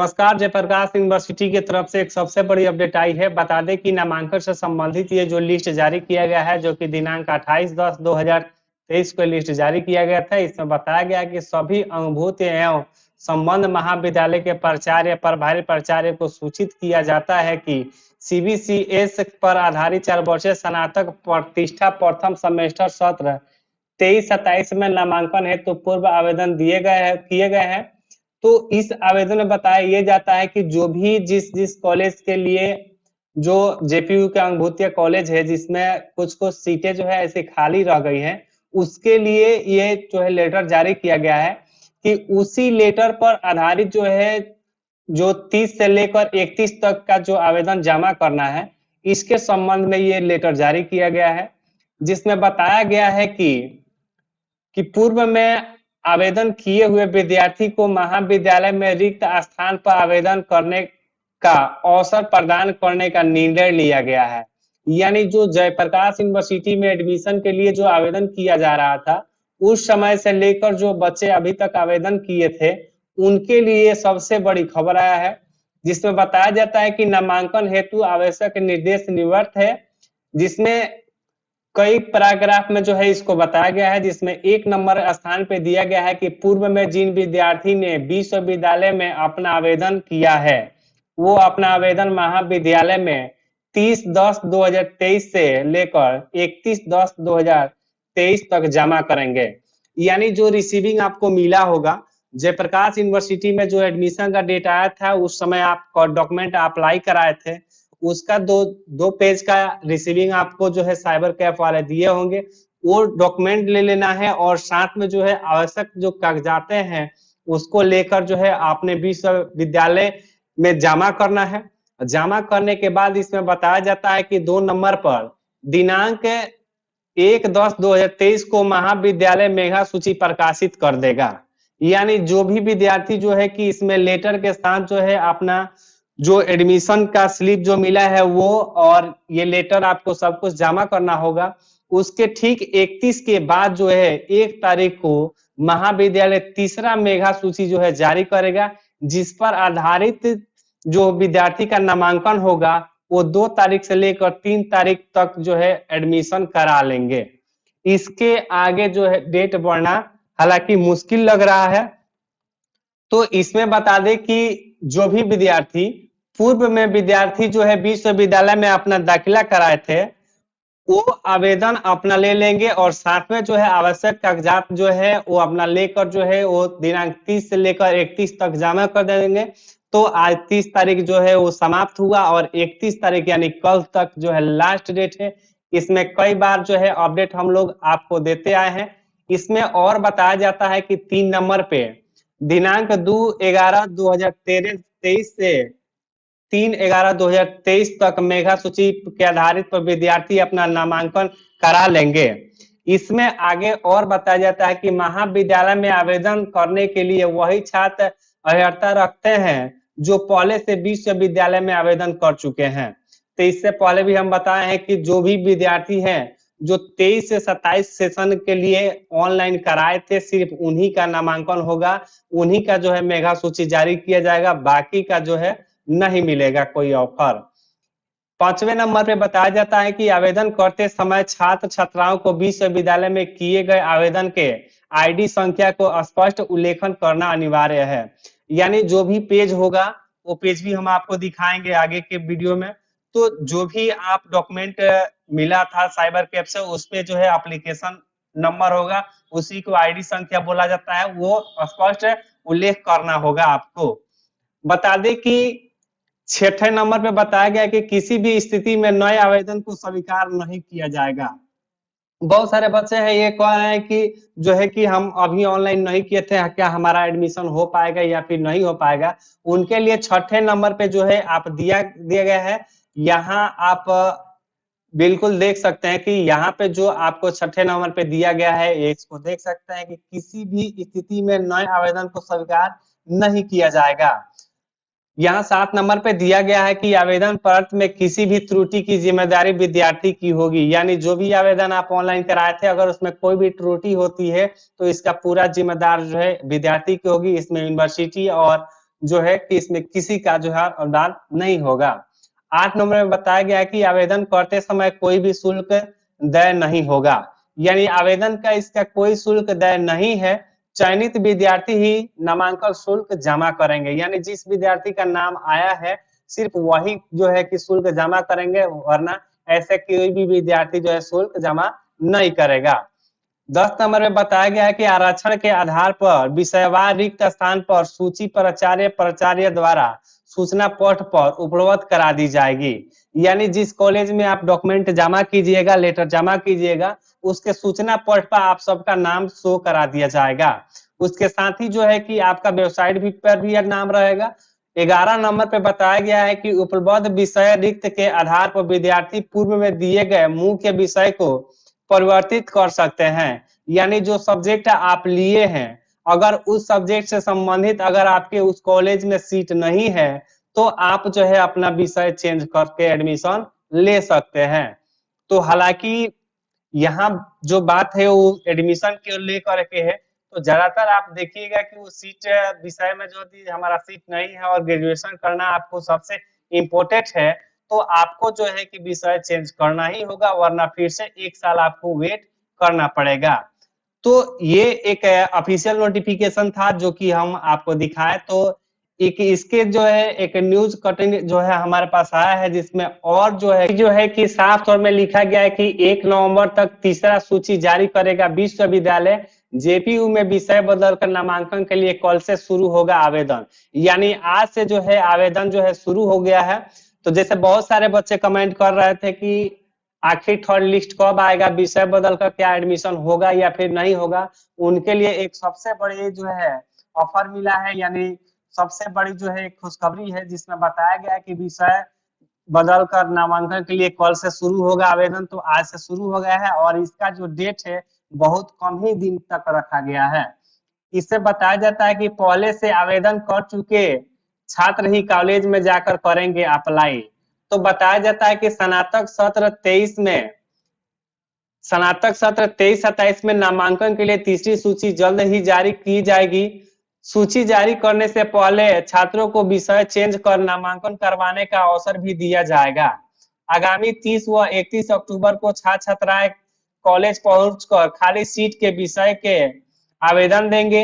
नमस्कार। जयप्रकाश यूनिवर्सिटी की तरफ से एक सबसे बड़ी अपडेट आई है। बता दें कि नामांकन से संबंधित ये जो लिस्ट जारी किया गया है, जो कि दिनांक 28/10/2023 को लिस्ट जारी किया गया था। इसमें बताया गया कि सभी अंगभूत एवं संबंध महाविद्यालय के प्राचार्य प्रभारी प्राचार्य को सूचित किया जाता है कि सीबीसीएस पर आधारित 4 वर्षीय स्नातक प्रतिष्ठा प्रथम सेमेस्टर सत्र 23-27 में नामांकन हेतु पूर्व आवेदन किए गए हैं। तो इस आवेदन में बताया ये जाता है कि जो भी जिस कॉलेज के लिए जो जेपीयू के अंगभूतीय कॉलेज है, जिसमें कुछ कुछ सीटें जो है ऐसे खाली रह गई हैं, उसके लिए ये जो है लेटर जारी किया गया है कि उसी लेटर पर आधारित जो है जो 30 से लेकर 31 तक का जो आवेदन जमा करना है, इसके संबंध में ये लेटर जारी किया गया है, जिसमें बताया गया है कि पूर्व में आवेदन किए हुए विद्यार्थी को महाविद्यालय में रिक्त स्थान पर आवेदन करने का अवसर प्रदान करने का निर्णय लिया गया है। यानी जो जयप्रकाश यूनिवर्सिटी में एडमिशन के लिए जो आवेदन किया जा रहा था, उस समय से लेकर जो बच्चे अभी तक आवेदन किए थे, उनके लिए सबसे बड़ी खबर आया है, जिसमें बताया जाता है कि नामांकन हेतु आवश्यक निर्देश निवर्त है, जिसमें कई पैराग्राफ में जो है इसको बताया गया है, जिसमें 1 नंबर स्थान पे दिया गया है कि पूर्व में जिन विद्यार्थी ने विश्वविद्यालय में अपना आवेदन किया है, वो अपना आवेदन महाविद्यालय में 30/10/2023 से लेकर 31/10/2023 तक जमा करेंगे। यानी जो रिसीविंग आपको मिला होगा, जयप्रकाश यूनिवर्सिटी में जो एडमिशन का डेट आया था, उस समय आप डॉक्यूमेंट अप्लाई कराए थे, उसका दो पेज का रिसीविंग आपको जो है साइबर कैफ वाले दिए होंगे। वो डॉक्यूमेंट ले लेना है और साथ में जो है आवश्यक जो कागजाते हैं उसको लेकर जो है आपने विश्वविद्यालय में जमा करना है। जमा करने के बाद इसमें बताया जाता है कि 2 नंबर पर दिनांक 1/10/2023 को महाविद्यालय मेगा सूची प्रकाशित कर देगा। यानी जो भी विद्यार्थी जो है कि इसमें लेटर के साथ जो है अपना जो एडमिशन का स्लिप जो मिला है वो और ये लेटर आपको सब कुछ जमा करना होगा। उसके ठीक 31 के बाद जो है 1 तारीख को महाविद्यालय तीसरा मेगा सूची जो है जारी करेगा, जिस पर आधारित जो विद्यार्थी का नामांकन होगा वो 2 तारीख से लेकर 3 तारीख तक जो है एडमिशन करा लेंगे। इसके आगे जो है डेट बढ़ना हालांकि मुश्किल लग रहा है। तो इसमें बता दें कि जो भी विद्यार्थी पूर्व में विद्यार्थी जो है विश्वविद्यालय में अपना दाखिला कराए थे, वो आवेदन अपना ले लेंगे और साथ में जो है आवश्यक कागजात जो है वो अपना लेकर जो है वो दिनांक 30 से लेकर 31 तक जमा कर देंगे। तो आज 30 तारीख जो है वो समाप्त हुआ और 31 तारीख यानी कल तक जो है लास्ट डेट है। इसमें कई बार जो है अपडेट हम लोग आपको देते आए हैं। इसमें और बताया जाता है कि 3 नंबर पे दिनांक 2/11/2023 से 3/11/2023 तक मेगा सूची के आधारित पर विद्यार्थी अपना नामांकन करा लेंगे। इसमें आगे और बताया जाता है कि महाविद्यालय में आवेदन करने के लिए वही छात्र अर्हता रखते हैं जो पहले से विश्वविद्यालय में आवेदन कर चुके हैं। तो इससे पहले भी हम बताए हैं कि जो भी विद्यार्थी हैं जो 23 से 27 सेशन के लिए ऑनलाइन कराए थे, सिर्फ उन्हीं का नामांकन होगा, उन्हीं का जो है मेगा सूची जारी किया जाएगा, बाकी का जो है नहीं मिलेगा कोई ऑफर। 5वें नंबर पे बताया जाता है कि आवेदन करते समय छात्र छात्राओं को विश्वविद्यालय में किए गए आवेदन के आईडी संख्या को स्पष्ट उल्लेखन करना अनिवार्य है। यानी जो भी पेज होगा वो पेज भी हम आपको दिखाएंगे आगे के वीडियो में। तो जो भी आप डॉक्यूमेंट मिला था साइबर कैफ से, उसपे जो है एप्लीकेशन नंबर होगा, उसी को आईडी संख्या बोला जाता है, वो स्पष्ट उल्लेख करना होगा आपको। बता दें कि 6ठे नंबर पे बताया गया कि किसी भी स्थिति में नए आवेदन को स्वीकार नहीं किया जाएगा। बहुत सारे बच्चे हैं ये कह रहे हैं कि जो है कि हम अभी ऑनलाइन नहीं किए थे, क्या हमारा एडमिशन हो पाएगा या फिर नहीं हो पाएगा। उनके लिए 6ठे नंबर पे जो है आप दिया गया है। यहाँ आप बिल्कुल देख सकते हैं कि यहाँ पे जो आपको 6ठे नंबर पे दिया गया है, इसको देख सकते हैं कि किसी भी स्थिति में नए आवेदन को स्वीकार नहीं किया जाएगा। यहाँ 7 नंबर पे दिया गया है कि आवेदन पत्र में किसी भी त्रुटि की जिम्मेदारी विद्यार्थी की होगी। यानी जो भी आवेदन आप ऑनलाइन कराए थे, अगर उसमें कोई भी त्रुटि होती है तो इसका पूरा जिम्मेदार जो है विद्यार्थी की होगी। इसमें यूनिवर्सिटी और जो है कि इसमें किसी का जो है अनुदान नहीं होगा। 8 नंबर में बताया गया है कि आवेदन करते समय कोई भी शुल्क देय नहीं होगा, यानी आवेदन का इसका कोई शुल्क देय नहीं है। चयनित विद्यार्थी ही नामांकन शुल्क जमा करेंगे, यानी जिस विद्यार्थी का नाम आया है सिर्फ वही जो है कि शुल्क जमा करेंगे, वरना ऐसे कोई भी विद्यार्थी जो है शुल्क जमा नहीं करेगा। 10 नंबर में बताया गया है कि आरक्षण के आधार पर विषयवार रिक्त स्थान पर सूची प्राचार्य द्वारा सूचना पट पर उपलब्ध करा दी जाएगी, यानी जिस कॉलेज में आप डॉक्यूमेंट जमा कीजिएगा, लेटर जमा कीजिएगा, उसके सूचना पट पर आप सबका नाम शो करा दिया जाएगा। उसके साथ ही जो है कि आपका वेबसाइट भी पर भी नाम रहेगा। 11 नंबर पे बताया गया है कि उपलब्ध विषय रिक्त के आधार पर विद्यार्थी पूर्व में दिए गए मुख्य विषय को परिवर्तित कर सकते हैं, यानी जो सब्जेक्ट आप लिए हैं, अगर उस सब्जेक्ट से संबंधित अगर आपके उस कॉलेज में सीट नहीं है तो आप जो है अपना विषय चेंज करके एडमिशन ले सकते हैं। तो हालांकि यहाँ जो बात है वो एडमिशन के लेकर के है, तो ज्यादातर आप देखिएगा कि वो सीट विषय में जो हमारा सीट नहीं है और ग्रेजुएशन करना आपको सबसे इम्पोर्टेंट है, तो आपको जो है कि विषय चेंज करना ही होगा, वरना फिर से 1 साल आपको वेट करना पड़ेगा। तो ये एक ऑफिशियल नोटिफिकेशन था जो कि हम आपको दिखाए। तो एक इसके जो है एक न्यूज कटिंग जो है हमारे पास आया है, जिसमें और जो है कि साफ तौर में लिखा गया है कि 1 नवंबर तक तीसरा सूची जारी करेगा विश्वविद्यालय। जेपीयू में विषय बदलकर नामांकन के लिए कल से शुरू होगा आवेदन, यानी आज से जो है आवेदन जो है शुरू हो गया है। तो जैसे बहुत सारे बच्चे कमेंट कर रहे थे कि आखिर थर्ड लिस्ट कब आएगा, विषय बदलकर क्या एडमिशन होगा या फिर नहीं होगा, उनके लिए एक सबसे बड़ी जो है ऑफर मिला है, यानी सबसे बड़ी जो है खुशखबरी है, जिसमें बताया गया है कि विषय बदल कर नामांकन के लिए कल से शुरू होगा आवेदन। तो आज से शुरू हो गया है और इसका जो डेट है बहुत कम ही दिन तक रखा गया है। इससे बताया जाता है कि पहले से आवेदन कर चुके छात्र ही कॉलेज में जाकर करेंगे अप्लाई। तो बताया जाता है कि स्नातक सत्र 23-27 में नामांकन के लिए तीसरी सूची जल्द ही जारी की जाएगी। सूची जारी करने से पहले छात्रों को विषय चेंज कर नामांकन करवाने का अवसर भी दिया जाएगा। आगामी 30 व 31 अक्टूबर को छात्र छात्राएं कॉलेज पहुंचकर खाली सीट के विषय के आवेदन देंगे।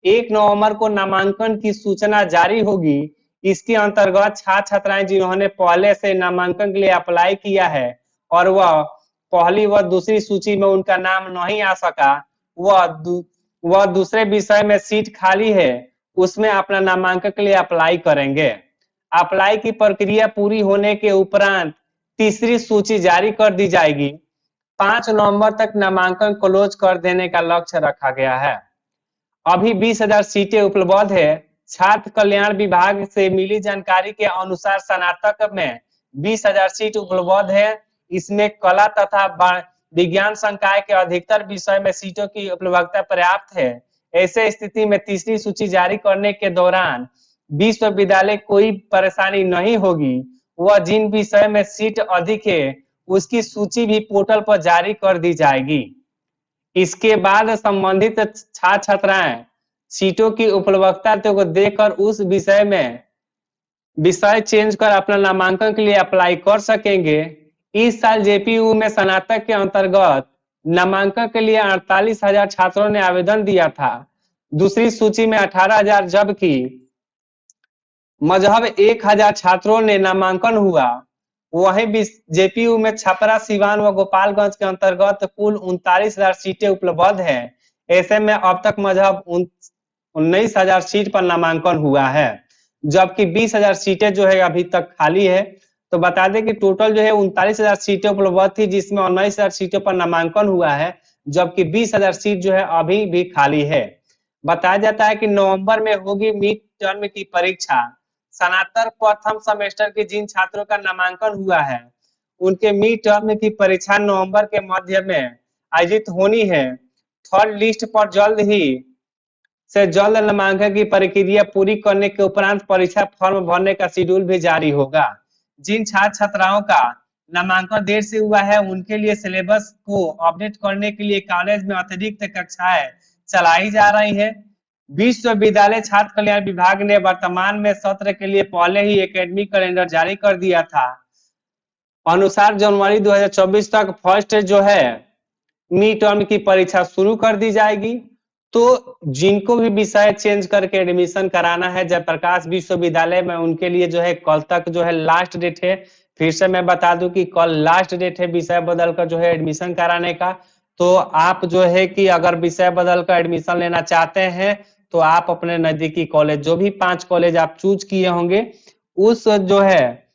1 नवंबर को नामांकन की सूचना जारी होगी। इसके अंतर्गत छात्र छात्राएं जिन्होंने पहले से नामांकन के लिए अप्लाई किया है और वह पहली व दूसरी सूची में उनका नाम नहीं आ सका, वह दूसरे विषय में सीट खाली है उसमें अपना नामांकन के लिए अप्लाई करेंगे। अप्लाई की प्रक्रिया पूरी होने के उपरांत तीसरी सूची जारी कर दी जाएगी। 5 नवंबर तक नामांकन क्लोज कर देने का लक्ष्य रखा गया है। अभी 20,000 सीटें उपलब्ध है। छात्र कल्याण विभाग से मिली जानकारी के अनुसार स्नातक में 20,000 सीट उपलब्ध है। इसमें कला तथा विज्ञान संकाय के अधिकतर विषय में सीटों की उपलब्धता पर्याप्त है। ऐसे स्थिति में तीसरी सूची जारी करने के दौरान विश्वविद्यालय कोई परेशानी नहीं होगी। वह जिन विषय में सीट अधिक है उसकी सूची भी पोर्टल पर जारी कर दी जाएगी। इसके बाद संबंधित छात्र छात्राएं सीटों की उपलब्धता को देखकर उस विषय चेंज कर अपना नामांकन के लिए अप्लाई कर सकेंगे। इस साल जेपीयू में स्नातक के अंतर्गत नामांकन के लिए 48,000 छात्रों ने आवेदन दिया था। दूसरी सूची में 18,000 जबकि मजहब 1,000 छात्रों ने नामांकन हुआ। वहीं जेपीयू में छपरा, सिवान व गोपालगंज के अंतर्गत कुल 39,000 सीटें उपलब्ध है। ऐसे में अब तक मजहब 19,000 सीट पर नामांकन हुआ है, जबकि 20,000 सीटें जो है अभी तक खाली है। तो बता दें कि टोटल जो है 39,000 सीटें उपलब्ध थी, जिसमें 19,000 सीटों पर नामांकन हुआ है, जबकि 20,000 सीट जो है अभी भी खाली है। बताया जाता है कि नवंबर में होगी मिड टर्म की परीक्षा। स्नातक प्रथम सेमेस्टर के जिन छात्रों का नामांकन हुआ है उनके मिड टर्म की परीक्षा नवंबर के मध्य में आयोजित होनी है। थर्ड लिस्ट पर जल्द नामांकन की प्रक्रिया पूरी करने के उपरांत परीक्षा फॉर्म भरने का शेड्यूल भी जारी होगा। जिन छात्र छात्राओं का नामांकन देर से हुआ है उनके लिए सिलेबस को अपडेट करने के लिए कॉलेज में अतिरिक्त कक्षाएं चलाई जा रही है। विश्वविद्यालय छात्र कल्याण विभाग ने वर्तमान में सत्र के लिए पहले ही एकेडमिक कैलेंडर जारी कर दिया था। अनुसार जनवरी 2024 तक फर्स्ट जो है मिड टर्म की परीक्षा शुरू कर दी जाएगी। तो जिनको भी विषय चेंज करके एडमिशन कराना है जयप्रकाश विश्वविद्यालय में, उनके लिए जो है कल तक जो है लास्ट डेट है। फिर से मैं बता दूं कि कल लास्ट डेट है विषय बदल कर जो है एडमिशन कराने का। तो आप जो है कि अगर विषय बदल कर एडमिशन लेना चाहते हैं तो आप अपने नजदीकी कॉलेज, जो भी 5 कॉलेज आप चूज किए होंगे, उस जो है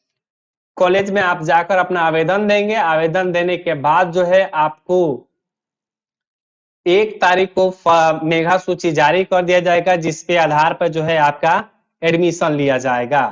कॉलेज में आप जाकर अपना आवेदन देंगे। आवेदन देने के बाद जो है आपको 1 तारीख को मेगा सूची जारी कर दिया जाएगा, जिसके आधार पर जो है आपका एडमिशन लिया जाएगा।